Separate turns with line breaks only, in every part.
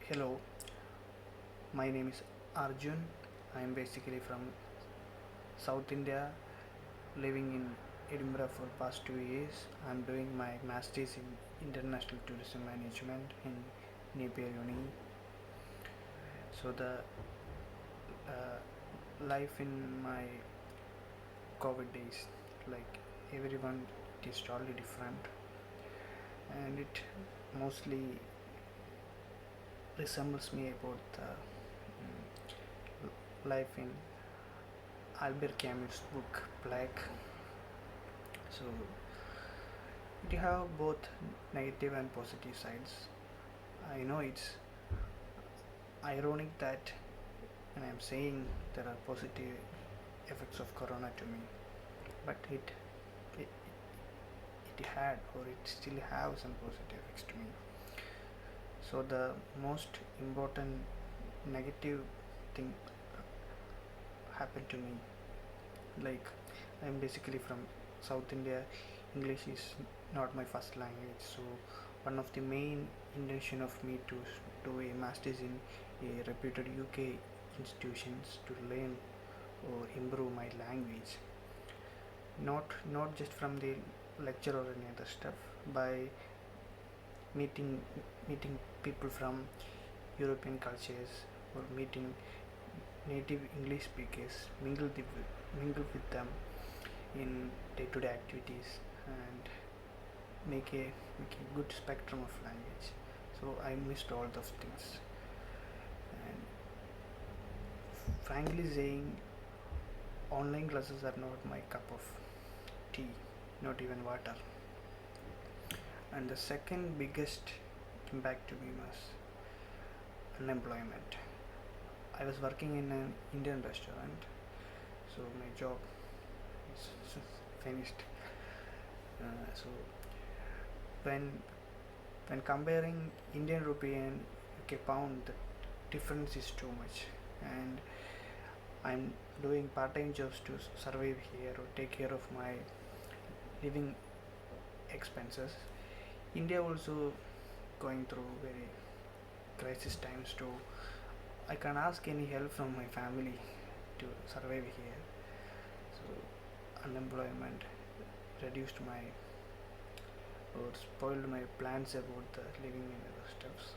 Hello, my name is Arjun. I am basically from South India, living in Edinburgh for past 2 years. I am doing my masters in international tourism management in Napier Uni. So the life in my COVID days, like everyone, it is totally different, and it mostly resembles me about the life in Albert Camus' book Black. So it have both negative and positive sides. I know it's ironic that when I'm saying there are positive effects of corona to me, but it, it had or it still have some positive effects to me. So the most important negative thing happened to me, like I'm basically from South India. English is not my first language, so one of the main intention of me to do a master's in a reputed UK institutions to learn or improve my language, not just from the lecture or any other stuff, by meeting meeting people from European cultures, or meeting native English speakers, mingle with them in day-to-day activities, and make a good spectrum of language. So I missed all those things, and frankly saying, online classes are not my cup of tea, not even water. And the second biggest impact to me was unemployment. I was working in an Indian restaurant, so my job is finished. So when when comparing Indian rupee and UK pound, the difference is too much, and I'm doing part-time jobs to survive here or take care of my living expenses. India also going through very crisis times too. I can't ask any help from my family to survive here. So unemployment reduced my or spoiled my plans about the living and other stuffs.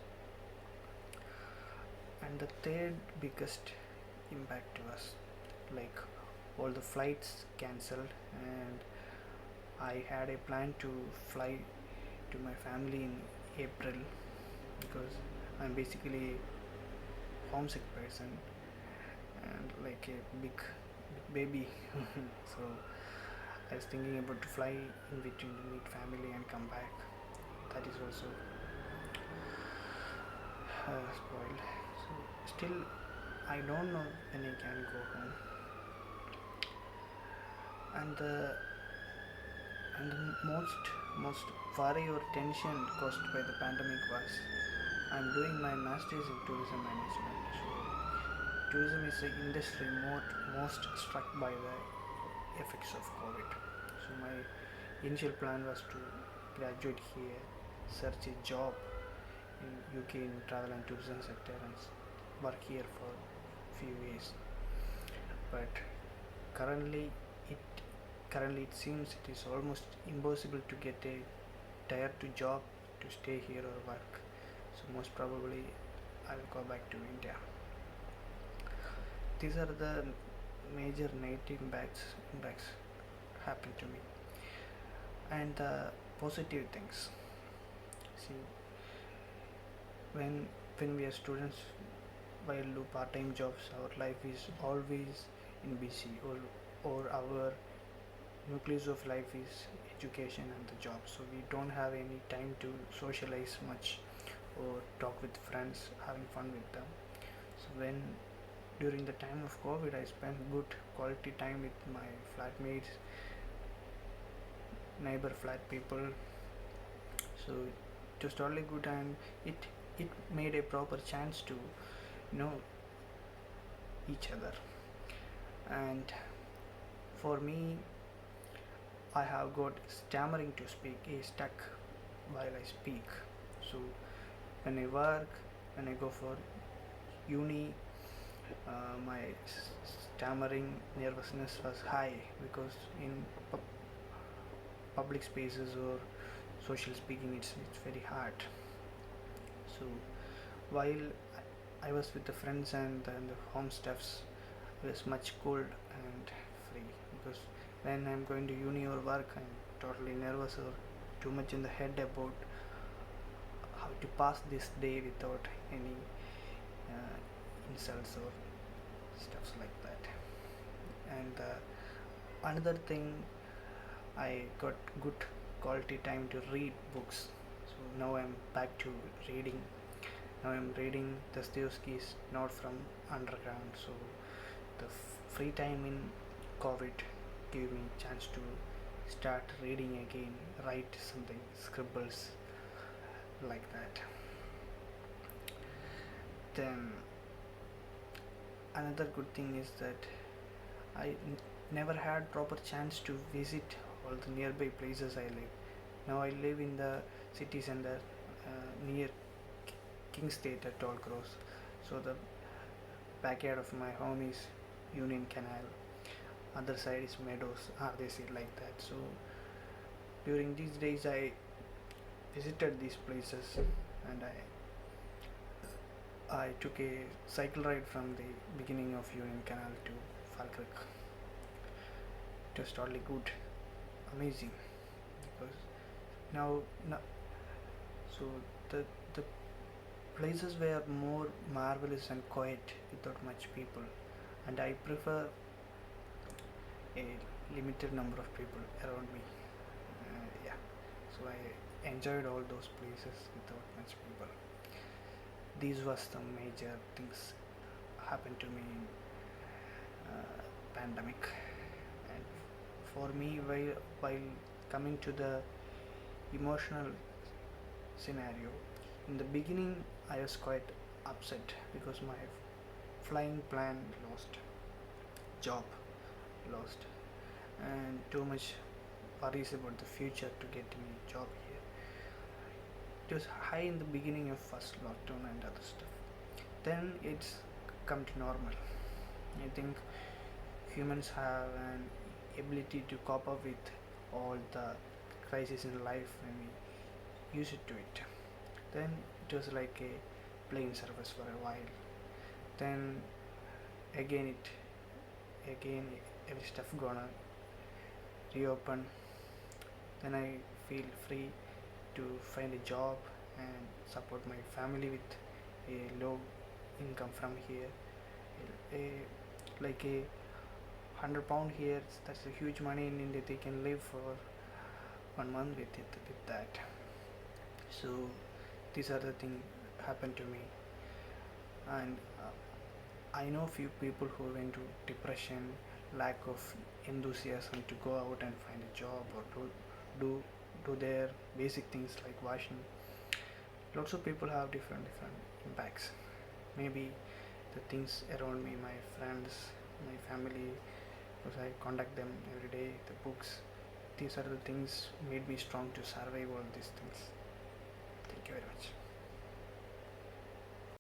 And the third biggest impact was like all the flights cancelled, and I had a plan to fly to my family in April, because I'm basically a homesick person and like a big baby. So I was thinking about to fly in between to meet family and come back. That is also spoiled. So still, I don't know when I can go home. And the most worry or tension caused by the pandemic was I'm doing my masters in tourism management. So tourism is the industry most struck by the effects of COVID. So my initial plan was to graduate here, search a job in UK in travel and tourism sector, and work here for few years. But currently it currently it seems it is almost impossible to get a tier 2 job to stay here or work. So most probably I will go back to India. These are the major negative impacts happen to me. And the positive things. See, when we are students, while do part-time jobs, our life is always in busy, or our nucleus of life is education and the job. So we don't have any time to socialize much or talk with friends, having fun with them. So when during the time of COVID, I spent good quality time with my flatmates, neighbor flat people. So it was totally good, and it made a proper chance to know each other. And for me, I have got stammering to speak, a stuck while I speak. So when I work, when I go for uni, my stammering nervousness was high because in public spaces or social speaking, it's very hard. So while I was with the friends and the home stuffs, I was much cool and free, because when I'm going to uni or work, I'm totally nervous or too much in the head about how to pass this day without any uh, insults or stuffs like that. And another thing, I got good quality time to read books. So now I'm back to reading. Now I'm reading Dostoevsky's Not from Underground. So the free time in COVID gave me chance to start reading again, write something, scribbles like that. Then another good thing is that I never had proper chance to visit all the nearby places I live. Now I live in the city center near King State at Toll Cross. So the backyard of my home is Union Canal. Other side is Meadows, RDC like that. So during these days I visited these places, and I took a cycle ride from the beginning of Union Canal to Falkirk. It was totally good, amazing, because now so the the places were more marvelous and quiet without much people, and I prefer a limited number of people around me. Yeah, so I enjoyed all those places without much people. These was the major things happened to me in pandemic. And for me, while coming to the emotional scenario, in the beginning I was quite upset because my flying plan lost, job lost, and too much worries about the future to get me a job here. It was high in the beginning of first lockdown and other stuff. Then it's come to normal. I think humans have an ability to cope up with all the crises in life when we use it to it. Then it was like a plain surface for a while. Then again again every stuff gonna reopen. Then I feel free to find a job and support my family with a low income from here. A like a £100 here, that's a huge money in India. They can live for 1 month with it, with that. So these are the things happened to me. And I know few people who went to depression, lack of enthusiasm to go out and find a job or to do do their basic things like washing. Lots of people have different impacts. Maybe the things around me, my friends, my family, because I contact them every day, the books, these are the things made me strong to survive all these things. Thank you very much.